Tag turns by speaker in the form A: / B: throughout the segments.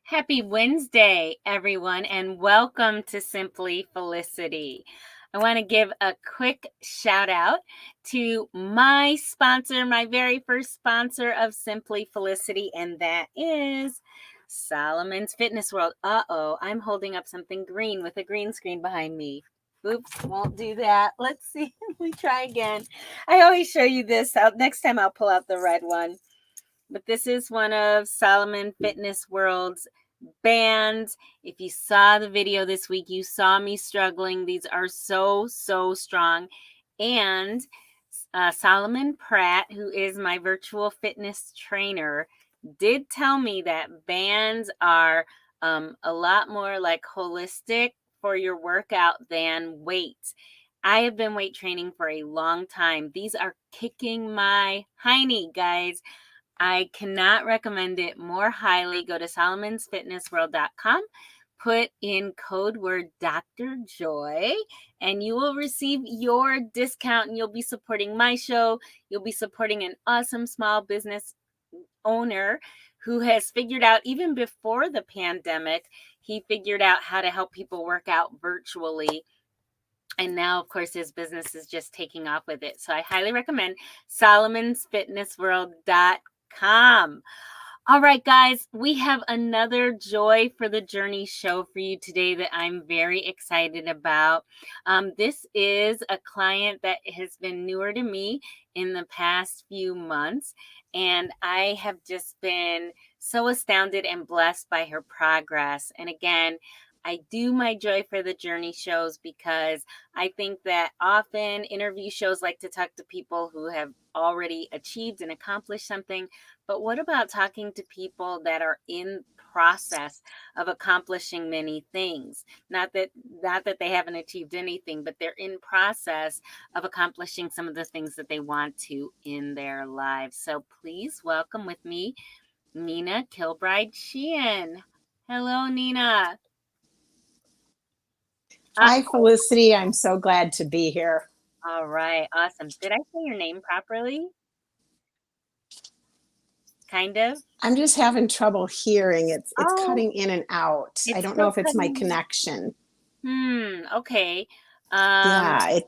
A: Happy Wednesday, everyone, and welcome to Simply Felicity. I want to give a quick shout out to my sponsor, my very first sponsor of Simply Felicity, and that is Solomon's Fitness World. I'm holding up something green with a green screen behind me. Oops, won't do that. Let's see. We try again. I always show you this. Next time I'll pull out the red one. But this is one of Solomon Fitness World's bands. If you saw the video this week, you saw me struggling. These are so strong. And Solomon Pratt, who is my virtual fitness trainer, did tell me that bands are a lot more like holistic for your workout than weights. I have been weight training for a long time. These are kicking my hiney, guys. I cannot recommend it more highly. Go to solomonsfitnessworld.com, put in code word Dr. Joy, and you will receive your discount, and you'll be supporting my show. You'll be supporting an awesome small business owner who has figured out, even before the pandemic, he figured out how to help people work out virtually. And now, of course, his business is just taking off with it. So I highly recommend solomonsfitnessworld.com. All right, guys, we have another Joy for the Journey show for you today that I'm very excited about. This is a client that has been newer to me in the past few months, and I have just been so astounded and blessed by her progress. And again, I do my Joy for the Journey shows because I think that often interview shows like to talk to people who have already achieved and accomplished something. But what about talking to people that are in process of accomplishing many things? Not that they haven't achieved anything, but they're in process of accomplishing some of the things that they want to in their lives. So please welcome with me, Nina Kilbride Sheehan. Hello, Nina.
B: Hi, Felicity. I'm so glad to be here.
A: All right. Awesome. Did I say your name properly? Kind of.
B: I'm just having trouble hearing. It's
A: Oh,
B: cutting in and out. I
A: it's
B: don't know
A: still
B: if it's my
A: cutting.
B: connection.
A: Okay.
B: Yeah,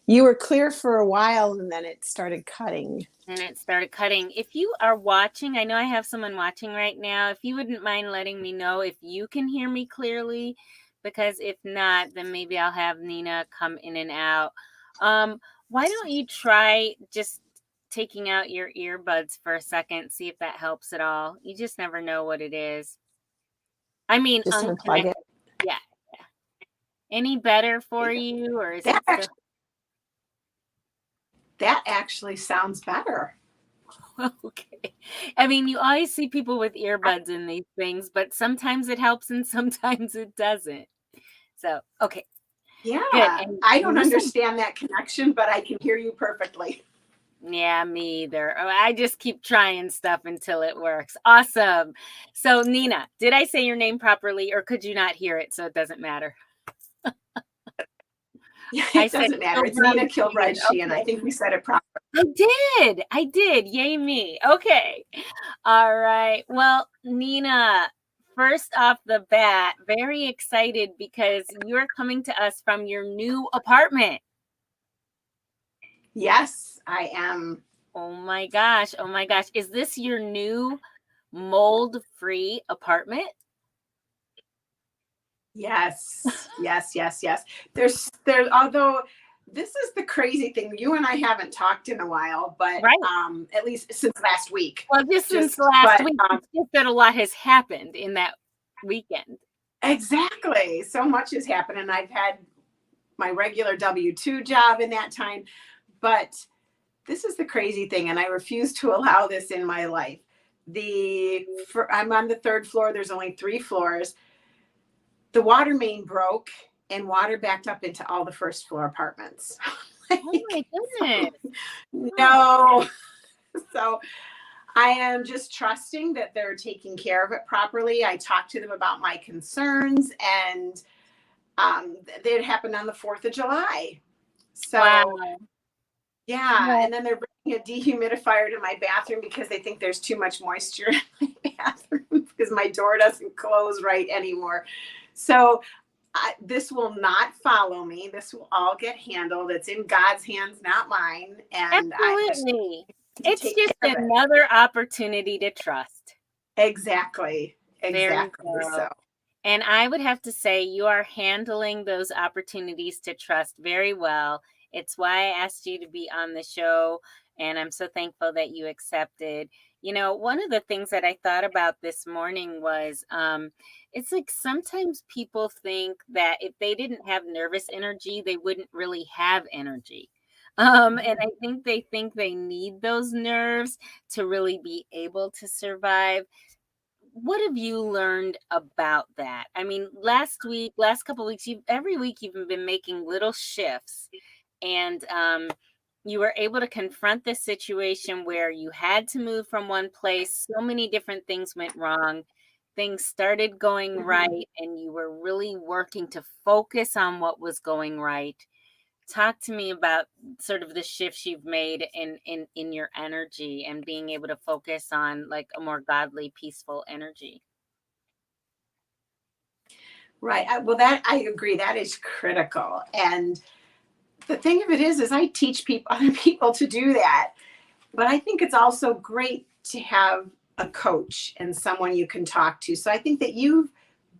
B: you were clear for a while and then it started cutting.
A: And it started cutting. If you are watching, I know I have someone watching right now. If you wouldn't mind letting me know if you can hear me clearly, because if not, then maybe I'll have Nina come in and out. Why don't you try just taking out your earbuds for a second, see if that helps at all. You just never know what it is. I mean,
B: Just unplug it.
A: Yeah. Any better for you, or is it still?
B: That actually sounds better.
A: Okay. I mean, you always see people with earbuds in these things, but sometimes it helps and sometimes it doesn't. So, okay.
B: Yeah.
A: Good.
B: I don't understand that connection, but I can hear you perfectly.
A: Yeah, me either. I just keep trying stuff until it works. Awesome. So, Nina, did I say your name properly, or could you not hear it so it doesn't matter?
B: It doesn't matter. It's Nina Kilbride Sheehan. I think we said it properly.
A: I did. Yay me. Okay. All right. Well, Nina, first off the bat, very excited because you're coming to us from your new apartment.
B: Yes, I am.
A: Oh my gosh. Is this your new mold-free apartment?
B: Yes. There's although this is the crazy thing. You and I haven't talked in a while, but
A: right.
B: At least since last week.
A: Well, since last week, it's just that a lot has happened in that weekend.
B: Exactly. So much has happened, and I've had my regular W-2 job in that time. But this is the crazy thing, and I refuse to allow this in my life. I'm on the third floor. There's only 3 floors. The water main broke and water backed up into all the first floor apartments.
A: Oh my goodness.
B: No. So I am just trusting that they're taking care of it properly. I talked to them about my concerns, and it happened on the 4th of July. So,
A: Wow.
B: yeah.
A: Well,
B: And then they're bringing a dehumidifier to my bathroom because they think there's too much moisture in my bathroom because my door doesn't close right anymore. So, this will not follow me. This will all get handled. It's in God's hands, not mine. And I just
A: absolutely.
B: need to
A: It's
B: take
A: just
B: care of it.
A: another opportunity to trust.
B: Exactly.
A: There you
B: Exactly.
A: go.
B: So,
A: And I would have to say you are handling those opportunities to trust very well. It's why I asked you to be on the show, and I'm so thankful that you accepted. One of the things that I thought about this morning was it's like sometimes people think that if they didn't have nervous energy, they wouldn't really have energy. And I think they need those nerves to really be able to survive. What have you learned about that? I mean, last couple weeks, every week you've been making little shifts, and you were able to confront the situation where you had to move from one place. So many different things went wrong. Things started going
B: mhm.
A: right, and you were really working to focus on what was going right. Talk to me about sort of the shifts you've made in your energy and being able to focus on like a more godly, peaceful energy.
B: Right. Well, that I agree. That is critical. And the thing of it is I teach people, other people to do that. But I think it's also great to have a coach and someone you can talk to. So I think that you've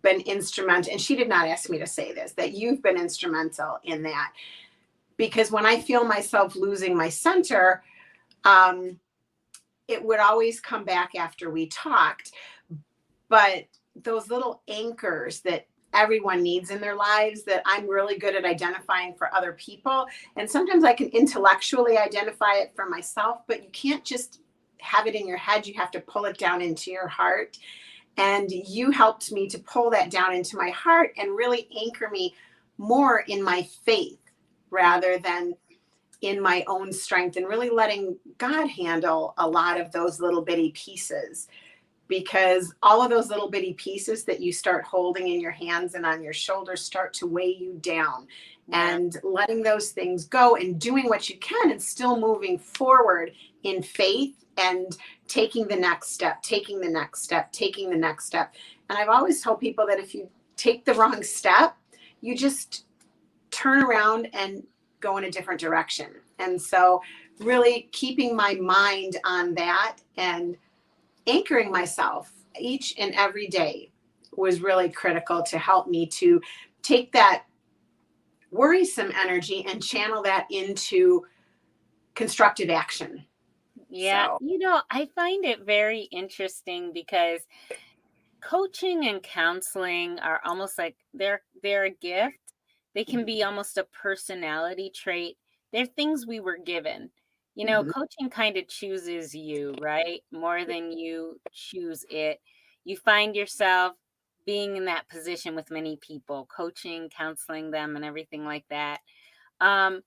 B: been instrumental, and she did not ask me to say this, that you've been instrumental in that. Because when I feel myself losing my center, um, it would always come back after we talked. But those little anchors that everyone needs in their lives that I'm really good at identifying for other people. And sometimes I can intellectually identify it for myself, but you can't just have it in your head. You have to pull it down into your heart. And you helped me to pull that down into my heart and really anchor me more in my faith rather than in my own strength, and really letting God handle a lot of those little bitty pieces, because all of those little bitty pieces that you start holding in your hands and on your shoulders start to weigh you down.
A: Yeah.
B: And letting those things go and doing what you can and still moving forward in faith and taking the next step, taking the next step, taking the next step. And I've always told people that if you take the wrong step, you just turn around and go in a different direction. And so, really keeping my mind on that and anchoring myself each and every day was really critical to help me to take that worrisome energy and channel that into constructive action.
A: Yeah.
B: So,
A: I find it very interesting because coaching and counseling are almost like they're a gift. They can be almost a personality trait. They're things we were given.
B: mhm.
A: Coaching kind of chooses you, right? More than you choose it. You find yourself being in that position with many people, coaching, counseling them and everything like that. Um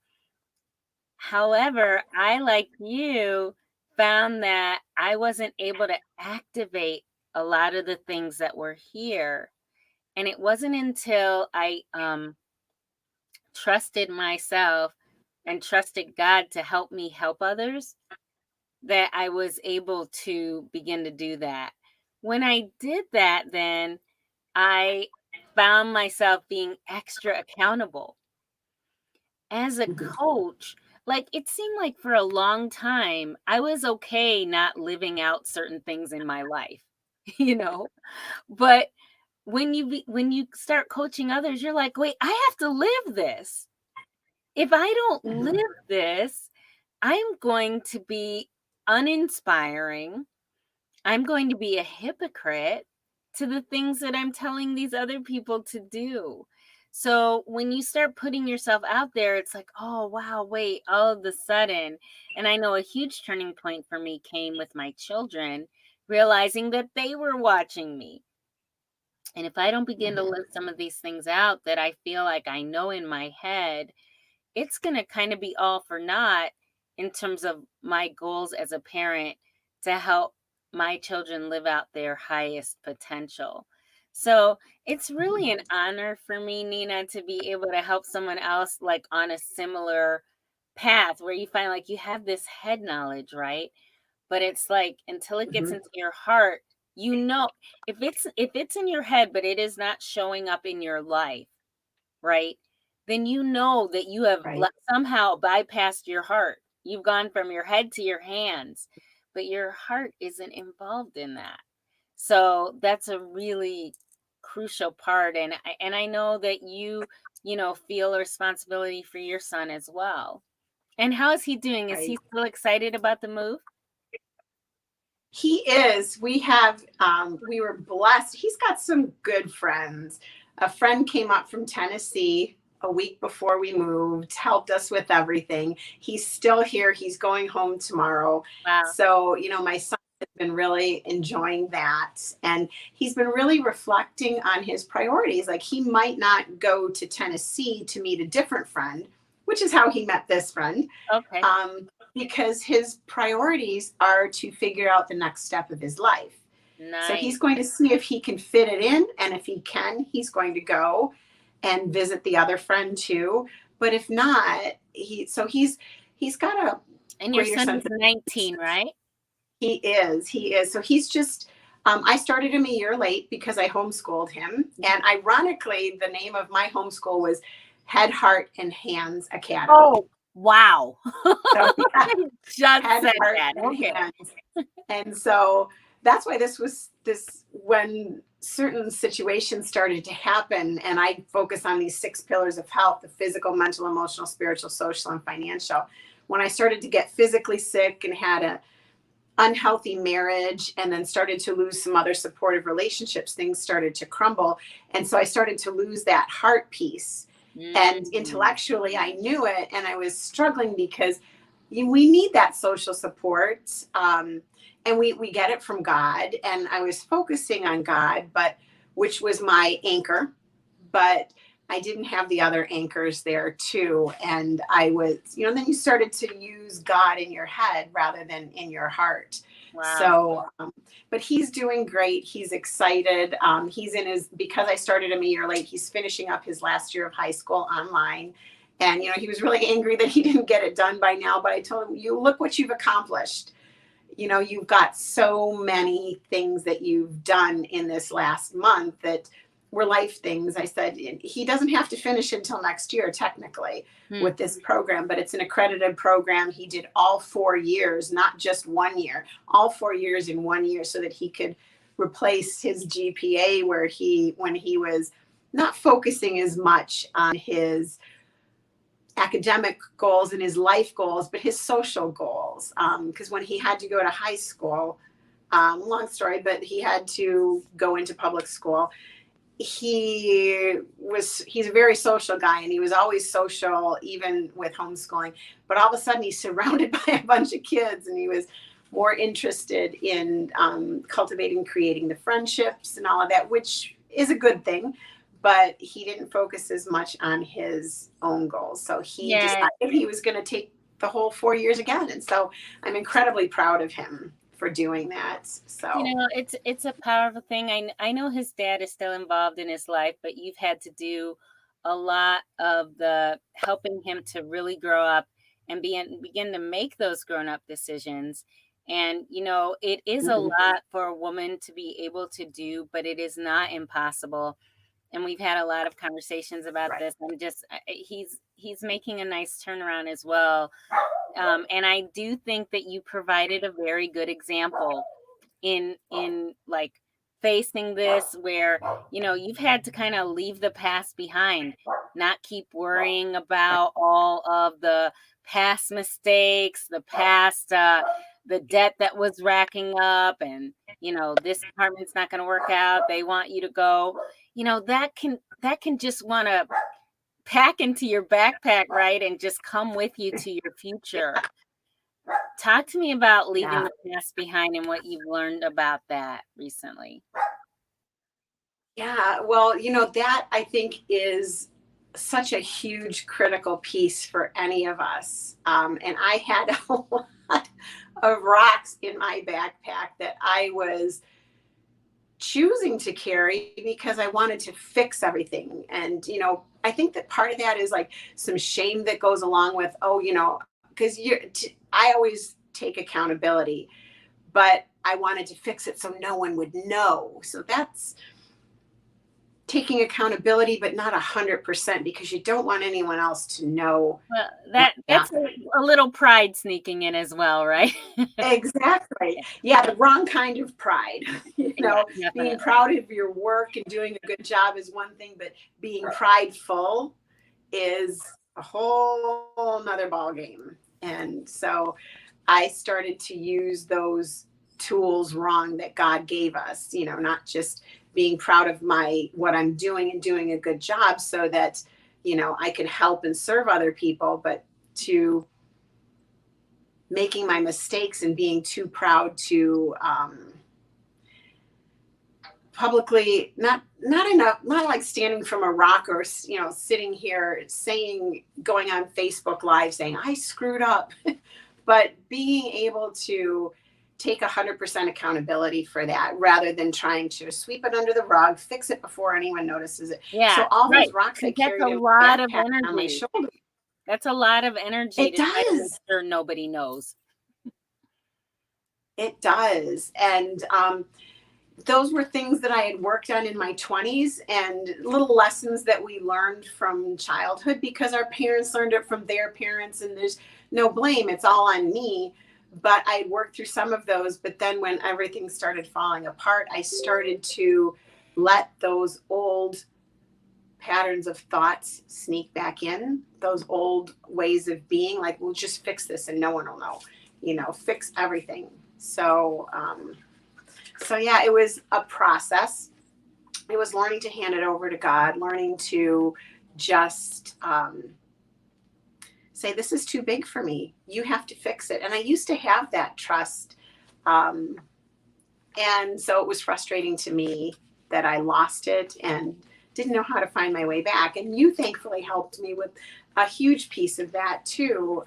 A: However, I, like you, found that I wasn't able to activate a lot of the things that were here. And it wasn't until I trusted myself and trusted God to help me help others that I was able to begin to do that. When I did that, then I found myself being extra accountable as a
B: Mhm.
A: coach. Like, it seemed like for a long time, I was okay not living out certain things in my life, you know? But when you start coaching others, you're like, "Wait, I have to live this. If I don't
B: Mhm.
A: live this, I'm going to be uninspiring. I'm going to be a hypocrite to the things that I'm telling these other people to do." So when you start putting yourself out there, it's like, oh, wow, wait, all of a sudden. And I know a huge turning point for me came with my children, realizing that they were watching me. And if I don't begin to
B: Mhm.
A: live some of these things out that I feel like I know in my head, it's going to kind of be all for naught in terms of my goals as a parent to help my children live out their highest potential. So it's really an honor for me, Nina, to be able to help someone else like on a similar path where you find like you have this head knowledge, right? But it's like until it gets
B: Mhm.
A: into your heart, you know, if it's in your head, but it is not showing up in your life, right? Then you know that you have
B: Right.
A: somehow bypassed your heart. You've gone from your head to your hands, but your heart isn't involved in that. So that's a really crucial part. And I know that you feel a responsibility for your son as well. And how is he doing? Is
B: Right.
A: he still excited about the move?
B: He is. We were blessed. He's got some good friends. A friend came up from Tennessee a week before we moved, helped us with everything. He's still here. He's going home tomorrow.
A: Wow.
B: So, my son has been really enjoying that. And he's been really reflecting on his priorities. Like, he might not go to Tennessee to meet a different friend, which is how he met this friend,
A: Okay.
B: um, because his priorities are to figure out the next step of his life. So
A: Nice.
B: he's going to see if he can fit it in. And if he can, he's going to go and visit the other friend too. But if not, he's got a
A: And your
B: greater
A: son is
B: sense of
A: 19, right?
B: he is. So he's just I started him a year late because I homeschooled him. And ironically, the name of my homeschool was Head, Heart, and Hands Academy.
A: Oh, wow.
B: So yeah,
A: I just
B: Head,
A: said
B: Heart,
A: that.
B: and
A: Okay.
B: Hands. And so that's why this when certain situations started to happen, and I focus on these 6 pillars of health: the physical, mental, emotional, spiritual, social, and financial. When I started to get physically sick and had a unhealthy marriage and then started to lose some other supportive relationships, things started to crumble. And so I started to lose that heart piece. And
A: Mm.
B: intellectually, I knew it, and I was struggling because we need that social support. And we get it from God. And I was focusing on God, but which was my anchor. But I didn't have the other anchors there too. And I was, then you started to use God in your head rather than in your heart.
A: Wow.
B: So, but he's doing great. He's excited. He's because I started him a year late, he's finishing up his last year of high school online. And, he was really angry that he didn't get it done by now. But I told him, you look what you've accomplished. You've got so many things that you've done in this last month that were life things. I said, he doesn't have to finish until next year, technically,
A: Hmm.
B: with this program, but it's an accredited program. He did all 4 years, not just 1 year, all 4 years in 1 year, so that he could replace his GPA when he was not focusing as much on his academic goals and his life goals, but his social goals. Because when he had to go to high school, long story, but he had to go into public school. He's a very social guy, and he was always social even with homeschooling. But all of a sudden, he's surrounded by a bunch of kids, and he was more interested in cultivating, creating the friendships and all of that, which is a good thing. But he didn't focus as much on his own goals. So he
A: Yeah.
B: decided he was going to take the whole 4 years again. And so I'm incredibly proud of him for doing that. So,
A: It's a powerful thing. I know his dad is still involved in his life, but you've had to do a lot of the helping him to really grow up and begin to make those grown up decisions. And it is a
B: mhm,
A: lot for a woman to be able to do, but it is not impossible. And we've had a lot of conversations about
B: right.
A: this. He's making a nice turnaround as well. And I do think that you provided a very good example in like facing this where you've had to kind of leave the past behind, not keep worrying about all of the past mistakes, the debt that was racking up, and this department's not going to work out, they want you to go, that can just want to pack into your backpack, right, and just come with you to your future. Talk to me about leaving
B: Yeah.
A: the past behind and what you've learned about that recently.
B: Yeah, well, that I think is such a huge critical piece for any of us. And I had a lot of rocks in my backpack that I was choosing to carry because I wanted to fix everything. And, I think that part of that is like some shame that goes along with, oh, because I always take accountability, but I wanted to fix it so no one would know. So that's taking accountability, but not 100% because you don't want anyone else to know
A: Well,
B: what
A: that's
B: happened.
A: a little pride sneaking in as well, right?
B: Exactly.
A: Yeah,
B: Yeah, the wrong kind of pride.
A: yeah,
B: Being
A: definitely.
B: proud of your work and doing a good job is one thing, but being prideful is a whole nother ball game. And so I started to use those tools wrong that God gave us, not just being proud of my what I'm doing and doing a good job so that, I can help and serve other people, but to making my mistakes and being too proud to publicly not enough, not like standing from a rock or sitting here saying, going on Facebook live saying I screwed up, but being able to take 100% accountability for that rather than trying to sweep it under the rug, fix it before anyone notices it.
A: Yeah,
B: So all those
A: right.
B: rocks I
A: Because that's a
B: carried in my
A: lot of
B: backpack on my
A: energy.
B: shoulder,
A: That's a lot of energy
B: it
A: to try to make
B: does.
A: sure nobody knows.
B: It does. And those were things that I had worked on in my 20s and little lessons that we learned from childhood because our parents learned it from their parents, and there's no blame. It's all on me. But I worked through some of those. But then when everything started falling apart, I started to let those old patterns of thoughts sneak back in, those old ways of being like, we'll just fix this and no one will know, fix everything. So yeah, it was a process. It was learning to hand it over to God, learning to just say, this is too big for me. You have to fix it. And I used to have that trust. Um, and so it was frustrating to me that I lost it and didn't know how to find my way back. And you thankfully helped me with a huge piece of that too.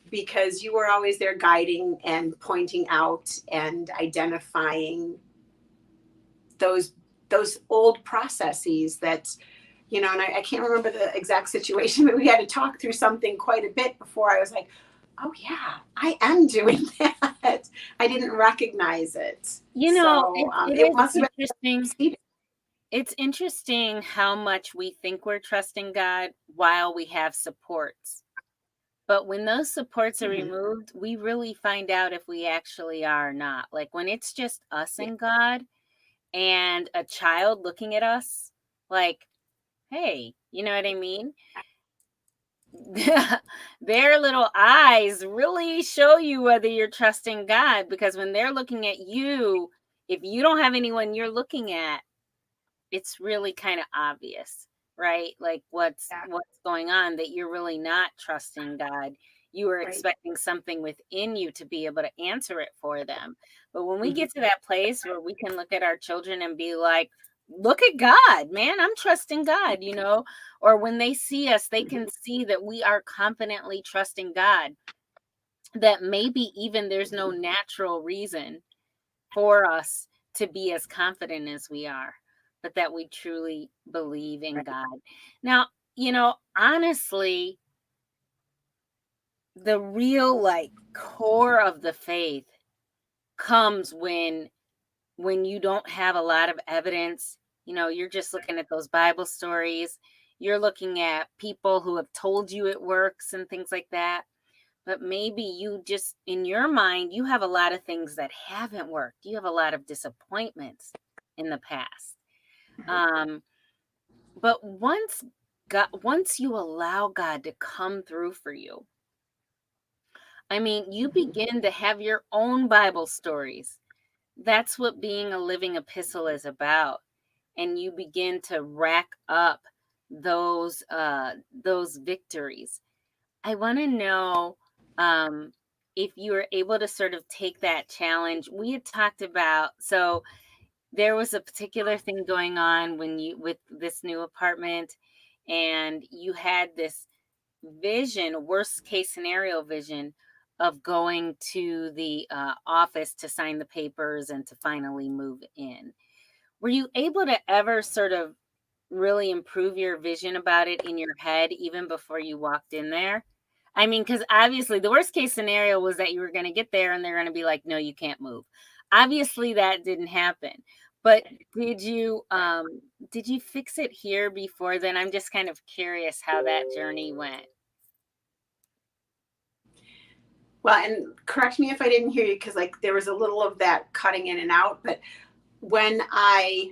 B: Because you were always there guiding and pointing out and identifying those those old processes that, and I can't remember the exact situation, but we had to talk through something quite a bit before I was like, oh yeah, I am doing that. I didn't recognize it. So
A: It
B: it
A: is
B: must have
A: interesting.
B: been.
A: It's interesting how much we think we're trusting God while we have supports. But when those supports are
B: Mhm.
A: removed, we really find out if we actually are or not. Like when it's just us
B: Yeah,
A: and God and a child looking at us, like, hey, you know what I mean? Their little eyes really show you whether you're trusting God because when they're looking at you, if you don't have anyone you're looking at, it's really kind of obvious, right? Like
B: yeah,
A: what's going on that you're really not trusting God. You are
B: right.
A: expecting something within you to be able to answer it for them. But when we
B: Mhm.
A: get to that place where we can look at our children and be like, look at God, man, I'm trusting God. Or when they see us, they
B: Mhm.
A: can see that we are confidently trusting God, that maybe even there's no
B: Mhm.
A: natural reason for us to be as confident as we are, but that we truly believe in
B: Right.
A: God. Now, honestly, the real like core of the faith comes when you don't have a lot of evidence. You're just looking at those Bible stories. You're looking at people who have told you it works and things like that. But maybe you just, in your mind, you have a lot of things that haven't worked. You have a lot of disappointments in the past. Um, but once you allow God to come through for you, I mean, you
B: Mhm.
A: begin to have your own Bible stories. That's what being a living epistle is about. And you begin to rack up those victories. I want to know um, if you were able to sort of take that challenge. We had talked about, so there was a particular thing going on when you with this new apartment, and you had this vision, worst case scenario vision, of going to the office to sign the papers and to finally move in. Were you able to ever sort of really improve your vision about it in your head even before you walked in there? I mean, because obviously the worst case scenario was that you were going to get there and they're going to be like, no, you can't move. Obviously that didn't happen. But did you fix it here before then? I'm just kind of curious how that journey went.
B: Well, and correct me if I didn't hear you, because like there was a little of that cutting in and out. But when I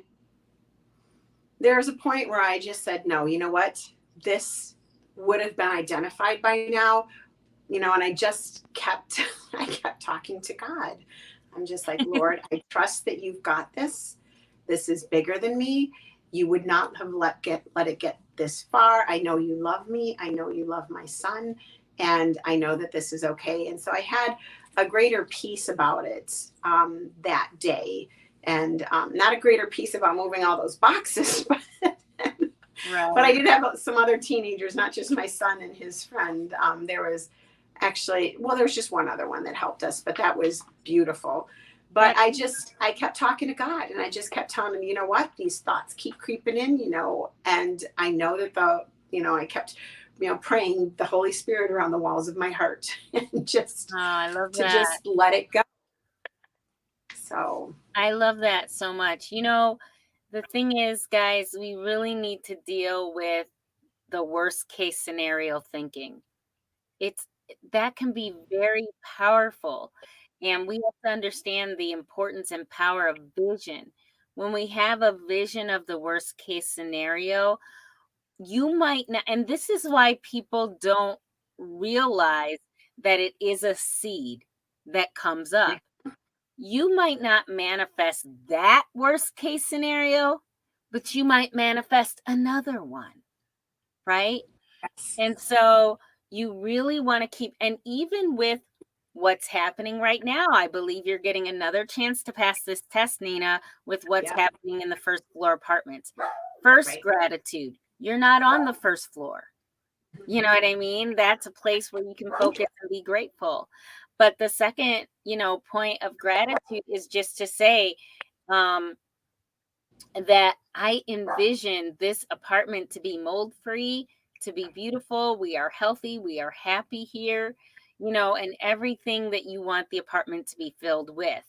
B: there was a point where I just said, no, you know what? This would have been identified by now, and I just kept I kept talking to God. I'm just like, Lord, I trust that you've got this. This is bigger than me. You would not have let it get this far. I know you love me. I know you love my son, and I know that this is okay. And so I had a greater peace about it that day, and not a greater peace about moving all those boxes, but I
A: Right.
B: did have some other teenagers, not just my son and his friend. There was actually, well, there was just one other one that helped us, but that was beautiful. But
A: That
B: I kept talking to God, and I just kept telling him, you know what, these thoughts keep creeping in, and I know that I kept, praying the Holy Spirit around the walls of my heart and just
A: Oh, I love
B: to
A: that.
B: just let it go. So,
A: I love that so much. The thing is, guys, we really need to deal with the worst case scenario thinking. It's that can be very powerful, and we have to understand the importance and power of vision. When we have a vision of the worst case scenario, you might not, and this is why people don't realize that it is a seed that comes up. You might not manifest that worst case scenario, but you might manifest another one, right?
B: yes.
A: And so you really want to keep, and even with what's happening right now, I believe you're getting another chance to pass this test, Nina, with what's
B: Yeah,
A: happening in the first floor apartments. First,
B: right.
A: gratitude. You're not on the first floor. You know what I mean? That's a place where you can focus and be grateful. But the second, point of gratitude is just to say, um, that I envision this apartment to be mold free, to be beautiful. We are healthy, we are happy here, and everything that you want the apartment to be filled with,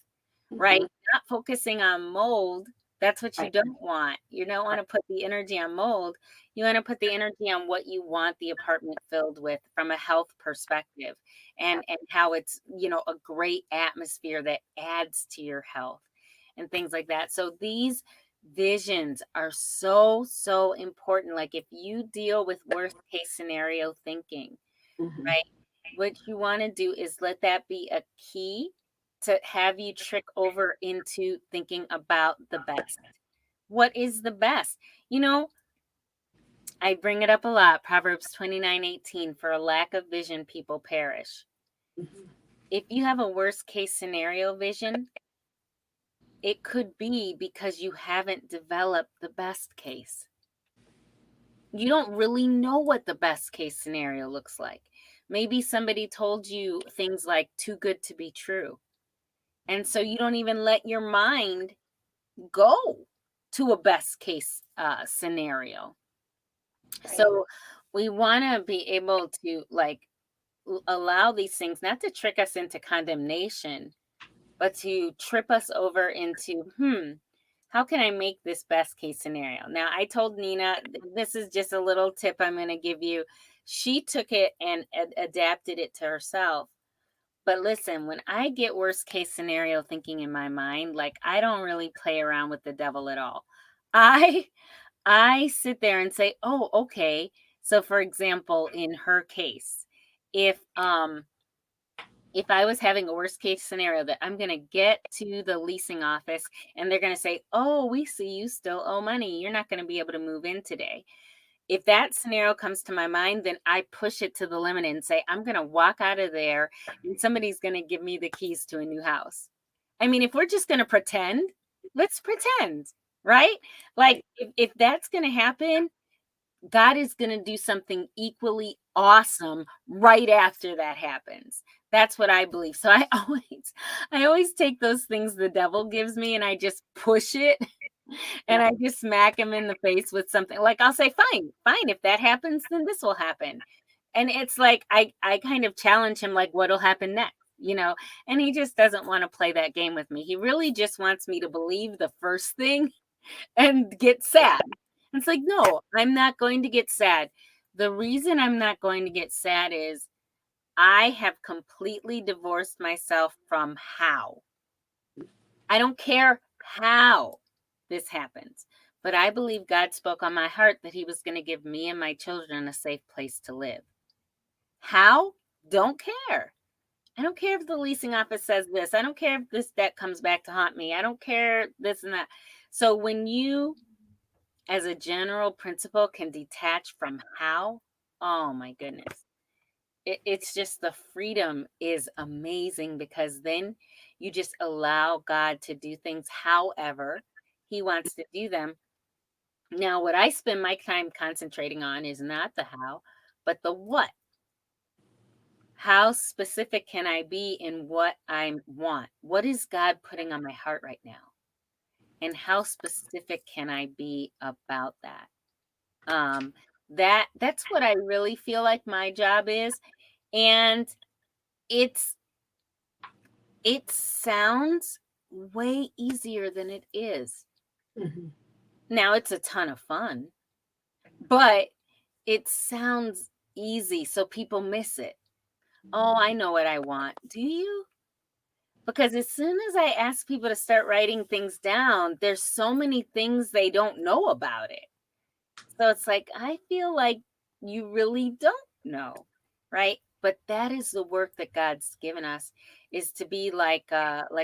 A: right?
B: Mhm.
A: Not focusing on mold. That's what you
B: Right,
A: don't want. You don't want
B: right.
A: to put the energy on mold. You want to put the energy on what you want the apartment filled with from a health perspective, and how it's, a great atmosphere that adds to your health and things like that. So these visions are so, so important. Like if you deal with worst case scenario thinking,
B: Mhm.
A: right? What you want to do is let that be a key to have you trick over into thinking about the best. What is the best? You know, I bring it up a lot. Proverbs 29:18, for a lack of vision, people perish.
B: Mhm.
A: If you have a worst case scenario vision, it could be because you haven't developed the best case. You don't really know what the best case scenario looks like. Maybe somebody told you things like too good to be true. And so you don't even let your mind go to a best case scenario.
B: Right.
A: So we want to be able to like allow these things not to trick us into condemnation, but to trip us over into, how can I make this best case scenario? Now, I told Nina, this is just a little tip I'm going to give you. She took it and adapted it to herself. But listen, when I get worst case scenario thinking in my mind, like I don't really play around with the devil at all. I I sit there and say, "Oh, okay." So for example, in her case, if if I was having a worst case scenario that I'm going to get to the leasing office and they're going to say, "Oh, we see you still owe money. You're not going to be able to move in today." If that scenario comes to my mind, then I push it to the limit and say, I'm going to walk out of there and somebody's going to give me the keys to a new house. I mean, if we're just going to pretend, let's pretend, right? Like,
B: Right.
A: if that's going to happen, God is going to do something equally awesome right after that happens. That's what I believe. So I always take those things the devil gives me and I just push it and
B: Yeah.
A: I just smack him in the face with something. Like I'll say, fine, fine. If that happens, then this will happen. And it's like I kind of challenge him, like, what'll happen next? And he just doesn't want to play that game with me. He really just wants me to believe the first thing and get sad. It's like, no, I'm not going to get sad. The reason I'm not going to get sad is I have completely divorced myself from how. I don't care how this happens, but I believe God spoke on my heart that He was going to give me and my children a safe place to live. How? Don't care. I don't care if the leasing office says this. I don't care if this debt comes back to haunt me. I don't care this and that. So when you, as a general principle, can detach from how, oh my goodness. It's just the freedom is amazing because then you just allow God to do things however He wants to do them. Now, what I spend my time concentrating on is not the how, but the what. How specific can I be in what I want? What is God putting on my heart right now? And how specific can I be about that? Um, that's what I really feel like my job is. And it's it sounds way easier than it is.
B: Mhm.
A: Now it's a ton of fun, but it sounds easy, so people miss it. Oh, I know what I want. Do you? Because as soon as I ask people to start writing things down, there's so many things they don't know about it. So it's like, I feel like you really don't know, right? But that is the work that God's given us is to be like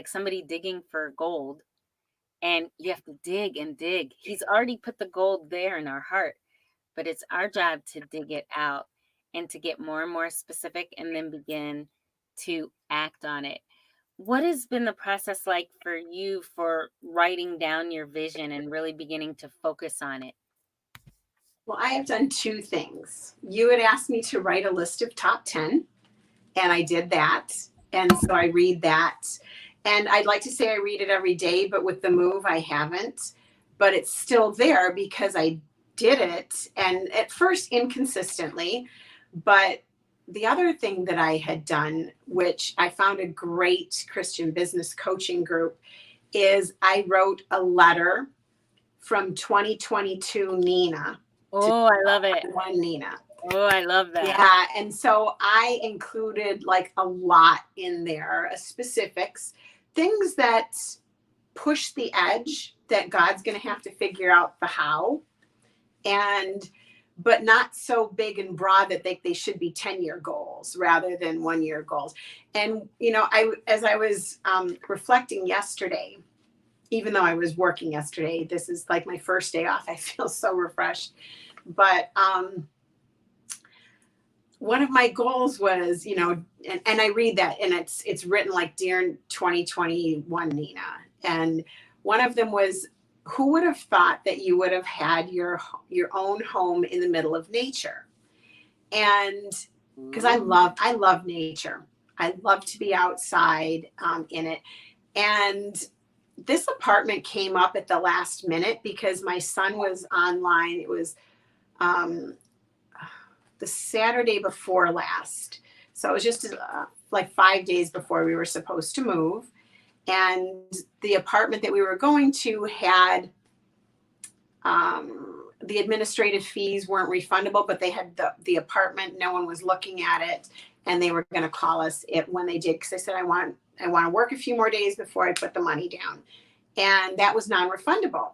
A: somebody digging for gold, and you have to dig and dig. He's already put the gold there in our heart, but it's our job to dig it out and to get more and more specific and then begin to act on it. What has been the process like for you for writing down your vision and really beginning to focus on it?
B: Well, I have done two things. You had asked me to write a list of top 10, and I did that. And so I read that. And I'd like to say I read it every day, but with the move, I haven't. But it's still there because I did it. And at first, inconsistently. But the other thing that I had done, which I found a great Christian business coaching group, is I wrote a letter from 2022 Nina to
A: Oh, I love it.
B: one Nina.
A: Oh, I love that.
B: Yeah, and so I included like a lot in there, specifics, things that push the edge that God's going to have to figure out the how, and but not so big and broad that they should be 10-year goals rather than 1-year goals. And I as I was reflecting yesterday, even though I was working yesterday, this is like my first day off. I feel so refreshed. But one of my goals was, and I read that, and it's written like Dear 2021 Nina. And one of them was, who would have thought that you would have had your own home in the middle of nature? And because I love nature. I love to be outside in it. And this apartment came up at the last minute because my son was online. It was um, the Saturday before last. So it was just like 5 days before we were supposed to move. And the apartment that we were going to had the administrative fees weren't refundable, but they had the apartment. No one was looking at it, and they were going to call us when they did, because I said I want to work a few more days before I put the money down, and that was non-refundable.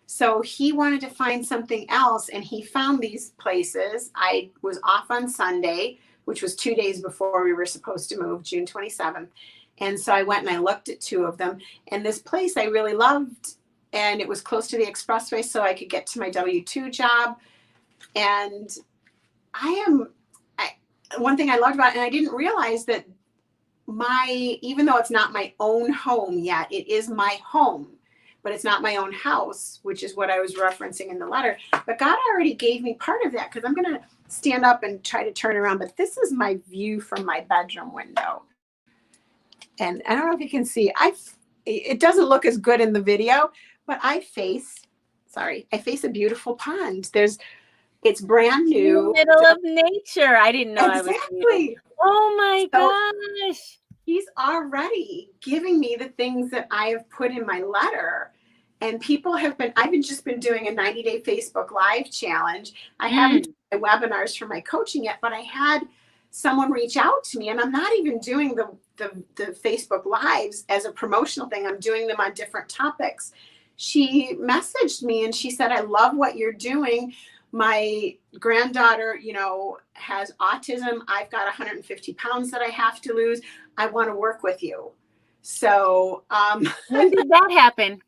B: So he wanted to find something else, and he found these places. I was off on Sunday, which was 2 days before we were supposed to move, June 27th. And so I went and I looked at two of them. And this place I really loved, and it was close to the expressway, so I could get to my W-2 job. And one thing I loved about it, and I didn't realize that even though it's not my own home yet, it is my home. but it's not my own house, which is what I was referencing in the letter. But God already gave me part of that, because I'm going to stand up and try to turn around. But this is my view from my bedroom window. And I don't know if you can see, it doesn't look as good in the video, but I face a beautiful pond. It's brand
A: In the
B: new.
A: middle of nature. I didn't know I was reading.
B: Exactly.
A: Oh my
B: So
A: gosh.
B: he's already giving me the things that I have put in my letter. And I've just been doing a 90-day Facebook Live challenge. I haven't done my webinars for my coaching yet, but I had someone reach out to me, and I'm not even doing the Facebook Lives as a promotional thing. I'm doing them on different topics. She messaged me and she said, I love what you're doing. My granddaughter, has autism. I've got 150 pounds that I have to lose. I want to work with you. So
A: when did that happen?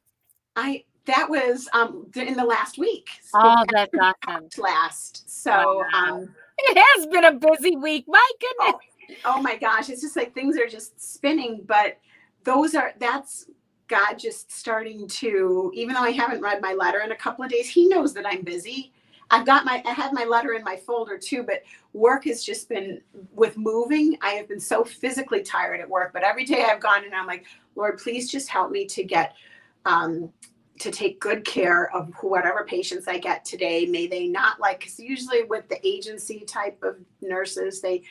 B: that was in the last week.
A: Oh, that's awesome.
B: Last. So
A: wow. It has been a busy week. My goodness.
B: Oh my gosh. It's just like things are just spinning, but that's God just starting to, even though I haven't read my letter in a couple of days, he knows that I'm busy. I had my letter in my folder too, but work has just been, with moving, I have been so physically tired at work, but every day I've gone and I'm like, Lord, please just help me to get, to take good care of whatever patients I get today. May they not, because usually with the agency type of nurses, they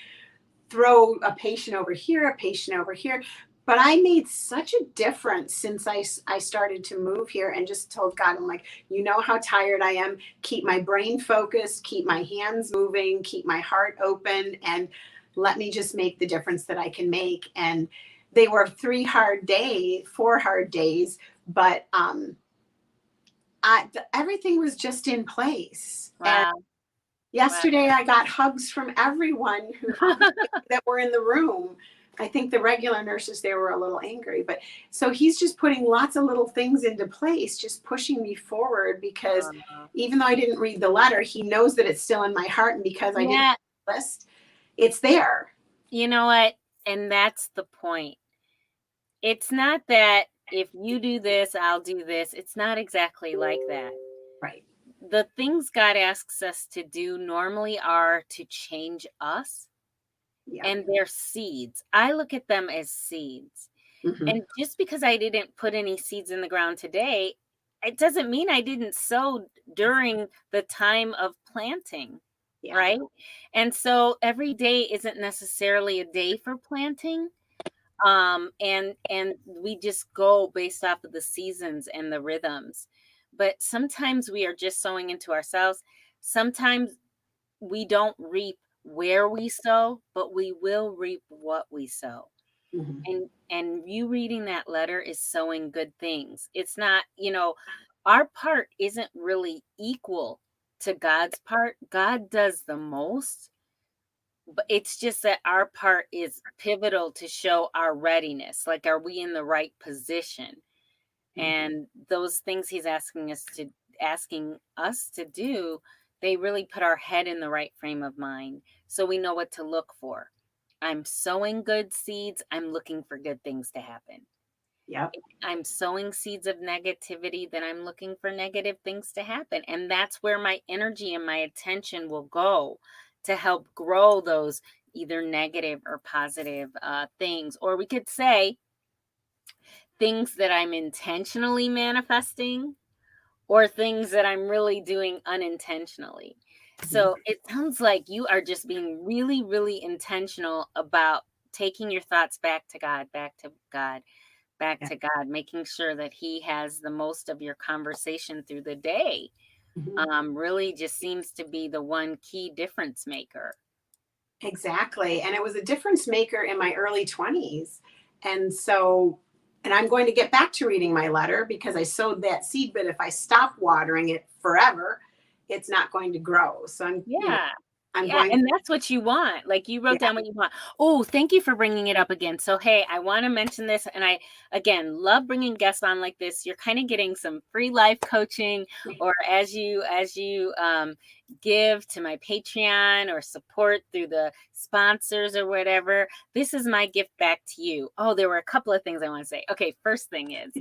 B: throw a patient over here, a patient over here. But I made such a difference since I started to move here, and just told God, I'm like, you know how tired I am. Keep my brain focused, keep my hands moving, keep my heart open, and let me just make the difference that I can make. And they were 4 hard days, but everything was just in place.
A: Wow.
B: And yesterday I got hugs from everyone that were in the room. I think the regular nurses there were a little angry, but so he's just putting lots of little things into place, just pushing me forward, because even though I didn't read the letter, he knows that it's still in my heart. And because I didn't list, it's there.
A: You know what? And that's the point. It's not that if you do this, I'll do this. It's not exactly like that.
B: Right.
A: The things God asks us to do normally are to change us. Yeah. And they're seeds. I look at them as seeds. Mm-hmm. And just because I didn't put any seeds in the ground today, it doesn't mean I didn't sow during the time of planting. Yeah. Right? And so every day isn't necessarily a day for planting. And we just go based off of the seasons and the rhythms. But sometimes we are just sowing into ourselves. Sometimes we don't reap where we sow, but we will reap what we sow. Mm-hmm. And you reading that letter is sowing good things. It's not, our part isn't really equal to God's part. God does the most, but it's just that our part is pivotal to show our readiness. Like, are we in the right position? Mm-hmm. And those things he's asking us to do, they really put our head in the right frame of mind, so we know what to look for. I'm sowing good seeds. I'm looking for good things to happen. Yep. If I'm sowing seeds of negativity, then I'm looking for negative things to happen. And that's where my energy and my attention will go, to help grow those either negative or positive things. Or we could say things that I'm intentionally manifesting, or things that I'm really doing unintentionally. So it sounds like you are just being really, really intentional about taking your thoughts back to God, to God, making sure that he has the most of your conversation through the day. Mm-hmm. Really just seems to be the one key difference maker.
B: Exactly. And it was a difference maker in my early 20s. And I'm going to get back to reading my letter, because I sowed that seed, but if I stop watering it forever, it's not going to grow. So
A: and that's what you want. Like, you wrote down what you want. Oh, thank you for bringing it up again. So, hey, I want to mention this, and I, again, love bringing guests on like this. You're kind of getting some free life coaching, or as you give to my Patreon or support through the sponsors or whatever, this is my gift back to you. Oh, there were a couple of things I want to say. Okay, first thing is,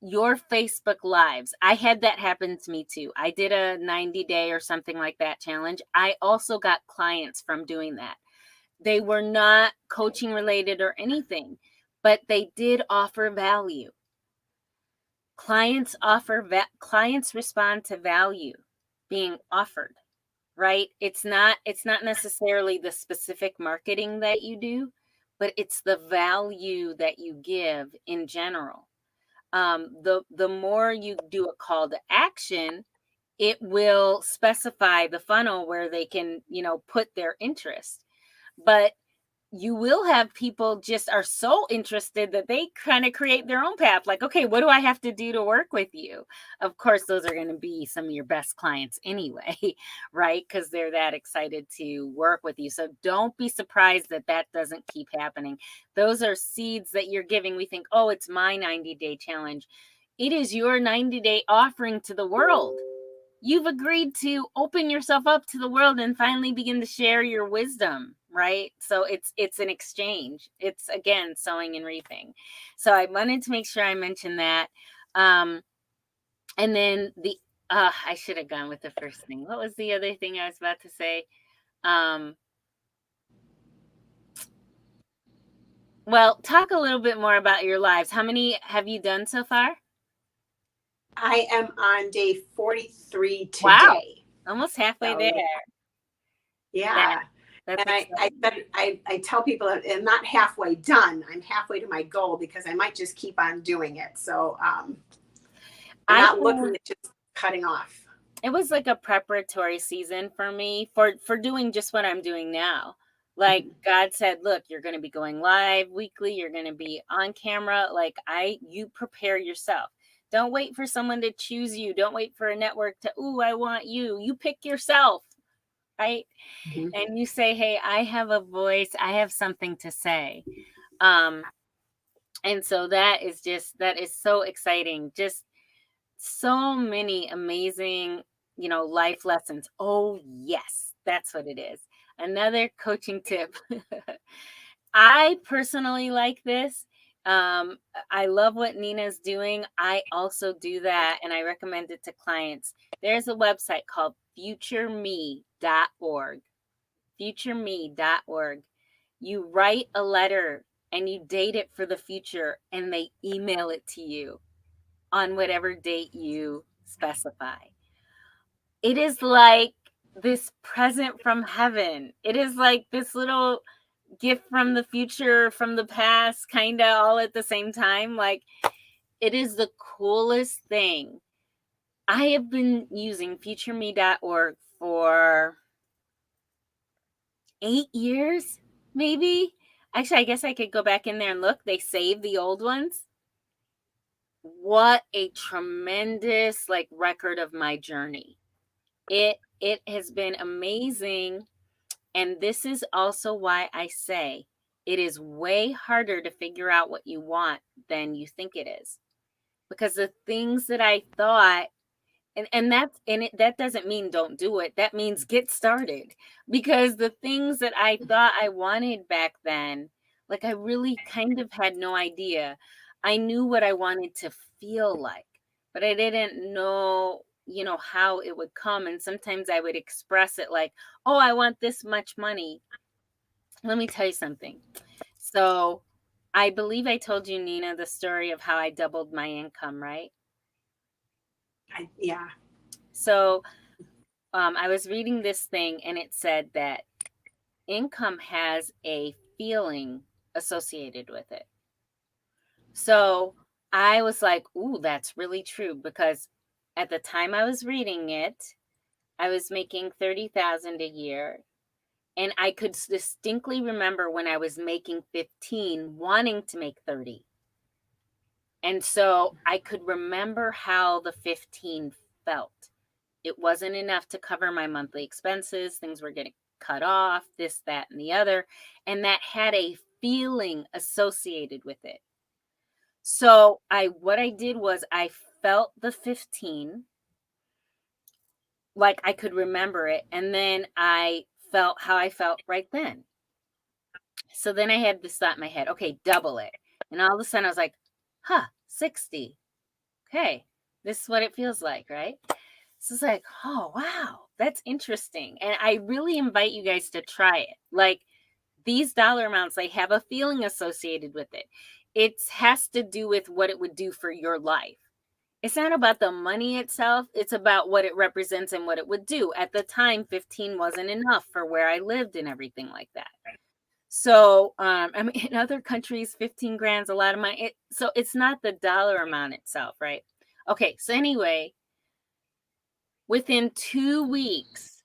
A: your Facebook lives. I had that happen to me too. I did a 90-day or something like that challenge. I also got clients from doing that. They were not coaching related or anything, but they did offer value. Clients respond to value being offered, right? It's not necessarily the specific marketing that you do, but it's the value that you give in general. The more you do a call to action, it will specify the funnel where they can, put their interest. But you will have people just are so interested that they kind of create their own path. Like, okay, what do I have to do to work with you? Of course, those are going to be some of your best clients anyway, right? Because they're that excited to work with you. So don't be surprised that that doesn't keep happening. Those are seeds that you're giving. We think, oh, it's my 90-day challenge. It is your 90-day offering to the world. You've agreed to open yourself up to the world and finally begin to share your wisdom, right? So it's an exchange. It's, again, sowing and reaping. So I wanted to make sure I mentioned that. And then I should have gone with the first thing. What was the other thing I was about to say? Well, talk a little bit more about your lives. How many have you done so far?
B: I am on day 43
A: Wow,
B: today.
A: almost halfway
B: So
A: there.
B: yeah.
A: That's
B: And I,
A: exciting.
B: I tell people I'm not halfway done. I'm halfway to my goal because I might just keep on doing it. So I'm
A: I
B: not looking
A: found
B: at just cutting off.
A: it was like a preparatory season for me for doing just what I'm doing now. Like,
B: Mhm.
A: God said, "Look, you're going to be going live weekly. You're going to be on camera. Like, you prepare yourself. Don't wait for someone to choose you. Don't wait for a network to, ooh, I want you. You pick yourself, right?
B: Mhm.
A: And you say, hey, I have a voice. I have something to say. Um, and so that is so exciting. Just so many amazing, life lessons. Oh, yes, that's what it is. Another coaching tip. I personally like this. I love what Nina's doing. I also do that, and I recommend it to clients. There's a website called futureme.org. Futureme.org. You write a letter and you date it for the future, and they email it to you on whatever date you specify. It is like this present from heaven. It is like this little gift from the future, from the past, kind of all at the same time. Like, it is the coolest thing. I have been using futureme.org for 8 years, maybe. Actually, I guess I could go back in there and look. They save the old ones. What a tremendous record of my journey. It has been amazing, and this is also why I say it is way harder to figure out what you want than you think it is. Because the things that I thought, that doesn't mean don't do it. That means get started. Because the things that I thought I wanted back then, like, I really kind of had no idea. I knew what I wanted to feel like, but I didn't know, how it would come. And sometimes I would express it like, oh, I want this much money. Let me tell you something. So I believe I told you, Nina, the story of how I doubled my income, right?
B: Yeah.
A: So I was reading this thing, and it said that income has a feeling associated with it. So I was like, ooh, that's really true, because at the time I was reading it, I was making 30,000 a year, and I could distinctly remember when I was making 15 wanting to make 30. And so I could remember how the 15 felt. It wasn't enough to cover my monthly expenses. Things were getting cut off, this, that, and the other. And that had a feeling associated with it. So what I did was I felt the 15, like I could remember it. And then I felt how I felt right then. So then I had this thought in my head, okay, double it. And all of a sudden I was like, 60. Okay, this is what it feels like, right? So it's like, oh, wow, that's interesting. And I really invite you guys to try it. Like, these dollar amounts, they have a feeling associated with it. It has to do with what it would do for your life. It's not about the money itself. It's about what it represents and what it would do. At the time, 15 wasn't enough for where I lived and everything like that. So, I mean, in other countries, 15 grand's a lot of money. So it's not the dollar amount itself, right? Okay. So anyway, within 2 weeks,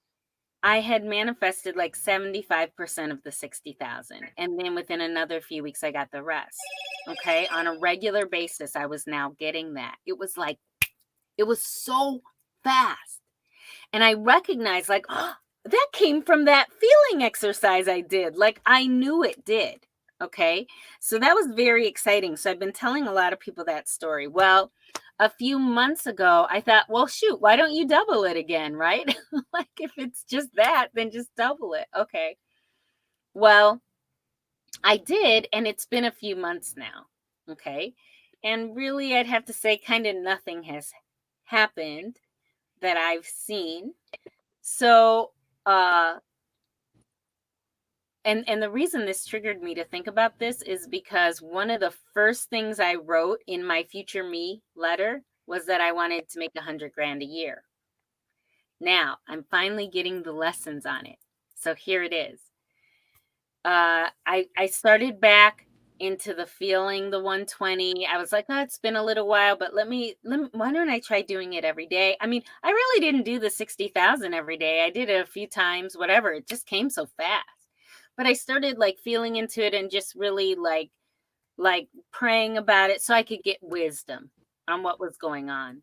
A: I had manifested like 75% of the 60,000. And then within another few weeks, I got the rest. Okay. On a regular basis, I was now getting that. It was so fast. And I recognized, like, oh, that came from that feeling exercise I did. Like, I knew it did. Okay. So that was very exciting. So I've been telling a lot of people that story. Well, a few months ago, I thought, well, shoot, why don't you double it again? Right? Like, if it's just that, then just double it. Okay. Well, I did. And it's been a few months now. Okay. And really, I'd have to say, kind of nothing has happened that I've seen. So, and the reason this triggered me to think about this is because one of the first things I wrote in my future me letter was that I wanted to make 100 grand a year. Now I'm finally getting the lessons on it. So here it is. I started back into the feeling the 120. I was like, oh, it's been a little while, but why don't I try doing it every day? I mean, I really didn't do the 60,000 every day. I did it a few times, whatever. It just came so fast. But I started like feeling into it and just really like praying about it so I could get wisdom on what was going on.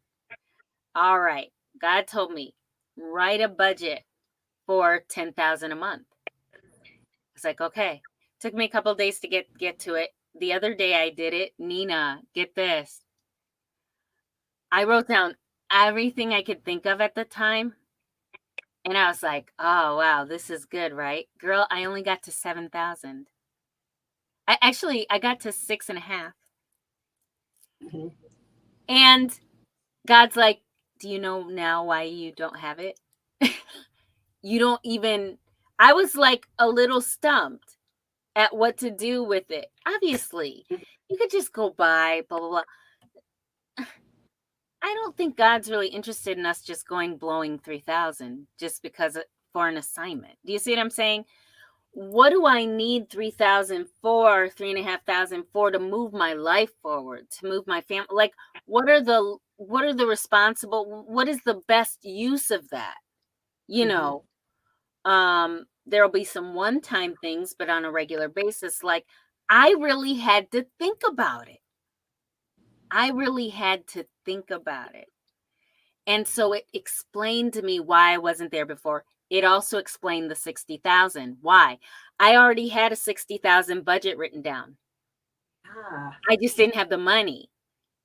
A: All right. God told me, write a budget for 10,000 a month. It's like, okay. Took me a couple of days to get to it. The other day I did it. Nina, get this. I wrote down everything I could think of at the time. And I was like, oh wow, this is good, right? Girl, I only got to 7,000. I got to 6.5.
B: Mhm.
A: And God's like, do you know now why you don't have it? You don't even, I was like a little stumped at what to do with it. Obviously, you could just go by, blah, blah, blah. I don't think God's really interested in us just going blowing 3,000 just because for an assignment. Do you see what I'm saying? What do I need 3,000 for, 3,500 for to move my life forward, to move my family? Like, what are the responsible, what is the best use of that? You
B: Mhm.
A: know, there'll be some one-time things, but on a regular basis, like I really had to think about it. I really had to think about it. And so it explained to me why I wasn't there before. It also explained the 60,000. Why? I already had a 60,000 budget written down.
B: Ah.
A: I just didn't have the money.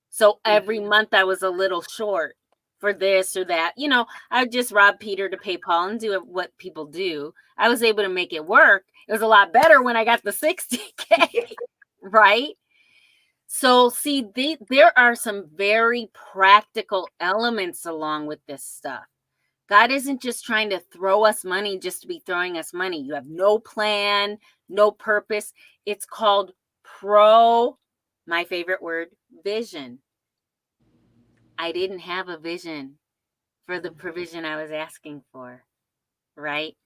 A: So every
B: Mhm.
A: month I was a little short for this or that. You know, I would just rob Peter to pay Paul and do what people do. I was able to make it work. It was a lot better when I got the 60K, right? So, see, there are some very practical elements along with this stuff. God isn't just trying to throw us money just to be throwing us money. You have no plan, no purpose. It's called my favorite word, vision. I didn't have a vision for the provision I was asking for, right?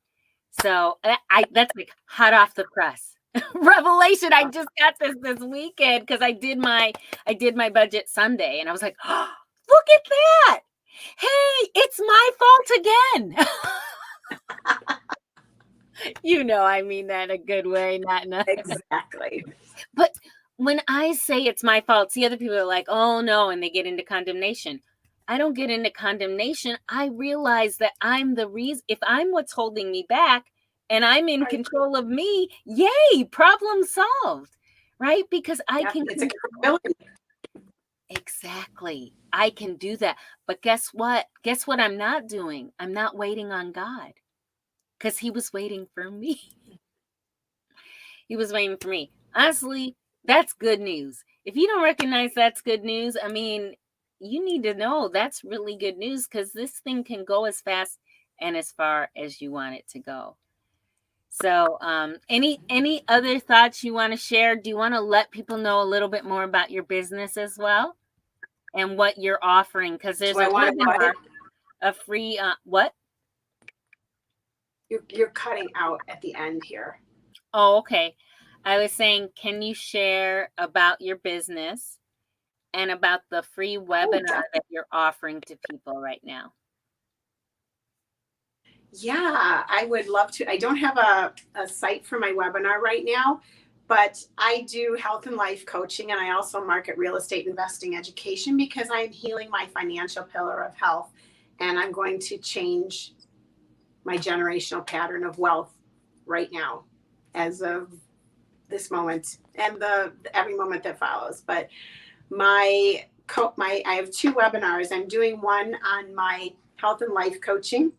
A: So that's like hot off the press. Revelation. I just got this weekend because I did my budget Sunday and I was like, oh, look at that. Hey, it's my fault again. I mean that in a good way, not in a
B: Exactly.
A: but when I say it's my fault, see other people are like, oh no, and they get into condemnation. I don't get into condemnation. I realize that I'm the reason. If I'm what's holding me back and I'm in
B: Right.
A: control of me, yay, problem solved. Right? Because I
B: Yeah,
A: can
B: it's
A: control.
B: accountability.
A: Exactly. I can do that. But guess what? Guess what I'm not doing? I'm not waiting on God because he was waiting for me. He was waiting for me. Honestly, that's good news. If you don't recognize that's good news, I mean, you need to know that's really good news, because this thing can go as fast and as far as you want it to go. So, any other thoughts you want to share? Do you want to let people know a little bit more about your business as well and what you're offering? Because
B: Do
A: there's
B: I
A: a
B: want to go
A: webinar,
B: ahead?
A: a free what?
B: You're cutting out at the end here.
A: Oh, okay. I was saying, can you share about your business and about the free
B: Oh,
A: webinar
B: definitely.
A: that you're offering to people right now?
B: Yeah, I would love to. I don't have a site for my webinar right now, but I do health and life coaching, and I also market real estate investing education because I'm healing my financial pillar of health, and I'm going to change my generational pattern of wealth right now as of this moment and the every moment that follows. But my I have two webinars. I'm doing one on my health and life coaching,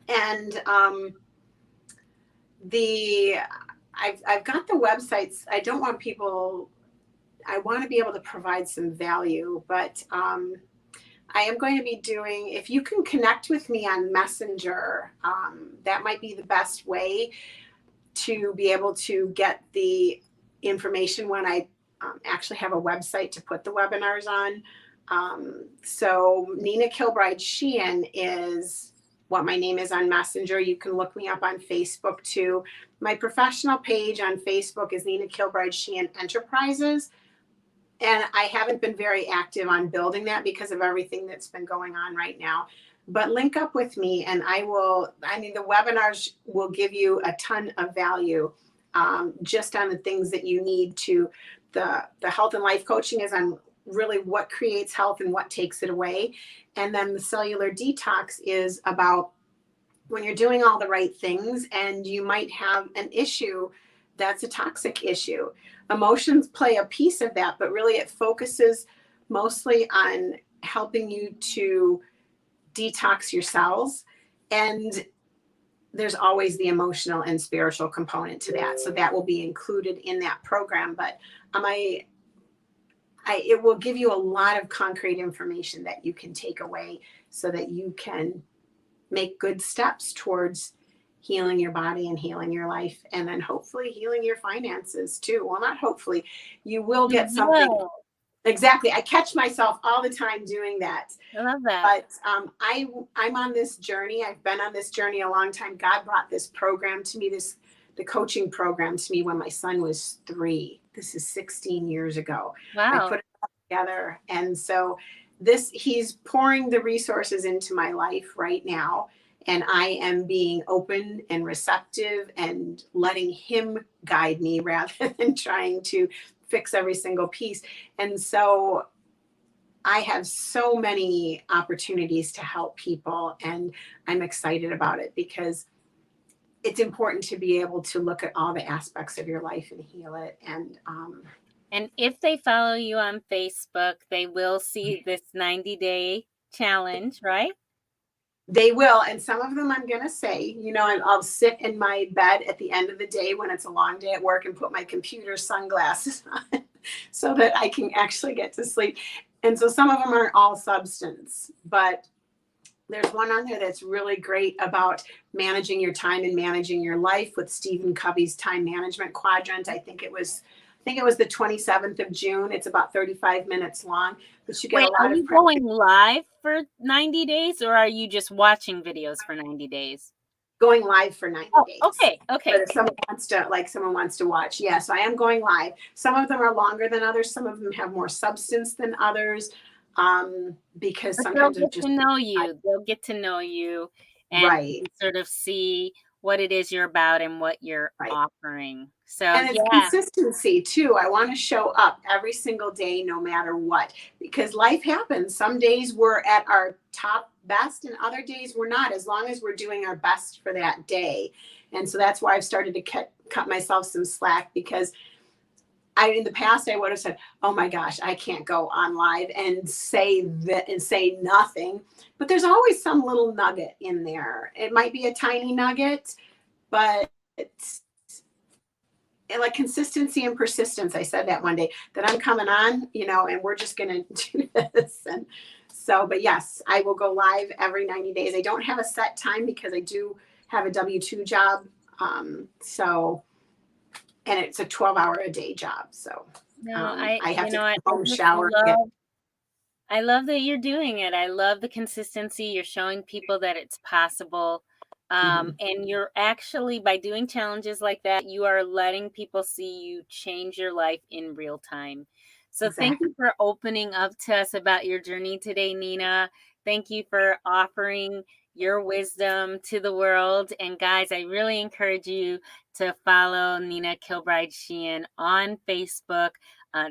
B: and the I've got the websites. I don't want people. I want to be able to provide some value, but I am going to be doing. If you can connect with me on Messenger, that might be the best way to be able to get the information when I actually have a website to put the webinars on. So Nina Kilbride Sheehan is what my name is on Messenger. You can look me up on Facebook too. My professional page on Facebook is Nina Kilbride Sheehan Enterprises. And I haven't been very active on building that because of everything that's been going on right now. But link up with me and the webinars will give you a ton of value just on the things that you need to. The health and life coaching is on really what creates health and what takes it away. And then the cellular detox is about when you're doing all the right things and you might have an issue that's a toxic issue. Emotions play a piece of that, but really it focuses mostly on helping you to detox your cells. And there's always the emotional and spiritual component to that. So that will be included in that program. But it will give you a lot of concrete information that you can take away so that you can make good steps towards healing your body and healing your life, and then hopefully healing your finances too. Well, not hopefully, you will
A: You
B: get something.
A: will.
B: Exactly. I catch myself all the time doing that.
A: I love that.
B: But I'm on this journey. I've been on this journey a long time. God brought this program to me, the coaching program to me when my son was 3. This is 16 years ago. I
A: Wow.
B: put it all together. And so he's pouring the resources into my life right now. And I am being open and receptive and letting him guide me rather than trying to fix every single piece. And so I have so many opportunities to help people, and I'm excited about it because it's important to be able to look at all the aspects of your life and heal it.
A: And if they follow you on Facebook, they will see this 90-day challenge, right?
B: They will, and some of them I'm going to say, I'll sit in my bed at the end of the day when it's a long day at work and put my computer sunglasses on so that I can actually get to sleep. And so some of them aren't all substance, but there's one on there that's really great about managing your time and managing your life with Stephen Covey's time management quadrant. I think it was the 27th of June. It's about 35 minutes long, but you get a
A: Wait, are
B: lot of
A: you going live for 90 days, or are you just watching videos for 90 days?
B: going live for 90
A: Oh,
B: days.
A: okay.
B: But if someone wants to watch, yeah. So I am going live. Some of them are longer than others. Some of them have more substance than others. Because
A: But they'll
B: sometimes I'm
A: get
B: just
A: to know you. They'll get to know you and
B: right,
A: sort of see what it is you're about and what you're
B: right.
A: offering. So,
B: And it's
A: yeah.
B: consistency too. I want to show up every single day, no matter what, because life happens. Some days we're at our top best, and other days we're not, as long as we're doing our best for that day. And so that's why I've started to cut myself some slack, because in the past I would have said, "Oh my gosh, I can't go on live and say that and say nothing." But there's always some little nugget in there. It might be a tiny nugget, but like consistency and persistence. I said that one day that I'm coming on, and we're just going to do this. And so, but yes, I will go live every 90 days. I don't have a set time because I do have a W-2 job. So, and it's a 12-hour a day job. So,
A: No, I
B: I have
A: you
B: to
A: know
B: come
A: what?
B: home, shower. Yeah.
A: I love that you're doing it. I love the consistency. You're showing people that it's possible.
B: Mhm.
A: And you're actually, by doing challenges like that, you are letting people see you change your life in real time. So thank
B: Exactly.
A: you for opening up to us about your journey today, Nina. Thank you for offering your wisdom to the world. And guys, I really encourage you to follow Nina Kilbride Sheehan on Facebook.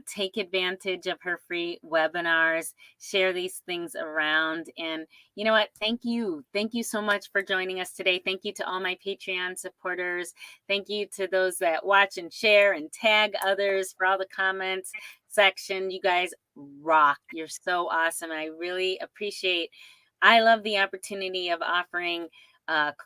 A: Take advantage of her free webinars, share these things around. And you know what? Thank you. Thank you so much for joining us today. Thank you to all my Patreon supporters. Thank you to those that watch and share and tag others for all the comments section. You guys rock. You're so awesome. I really appreciate. I love the opportunity of offering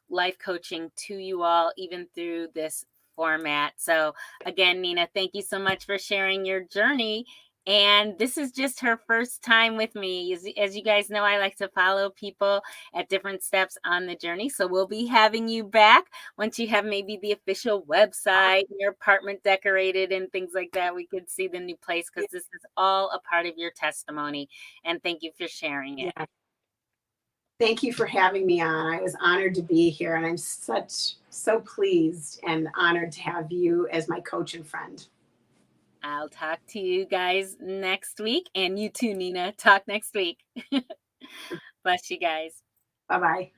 A: life coaching to you all, even through this format. So, again, Nina, thank you so much for sharing your journey. And this is just her first time with me. As you guys know, I like to follow people at different steps on the journey. So we'll be having you back once you have maybe the official website, your apartment decorated, and things like that. We could see the new place because this is all a part of your testimony. And thank you for sharing it.
B: Yeah. Thank you for having me on. I was honored to be here, and I'm so pleased and honored to have you as my coach and friend.
A: I'll talk to you guys next week. And you too, Nina. Talk next week. Bless you guys.
B: Bye bye.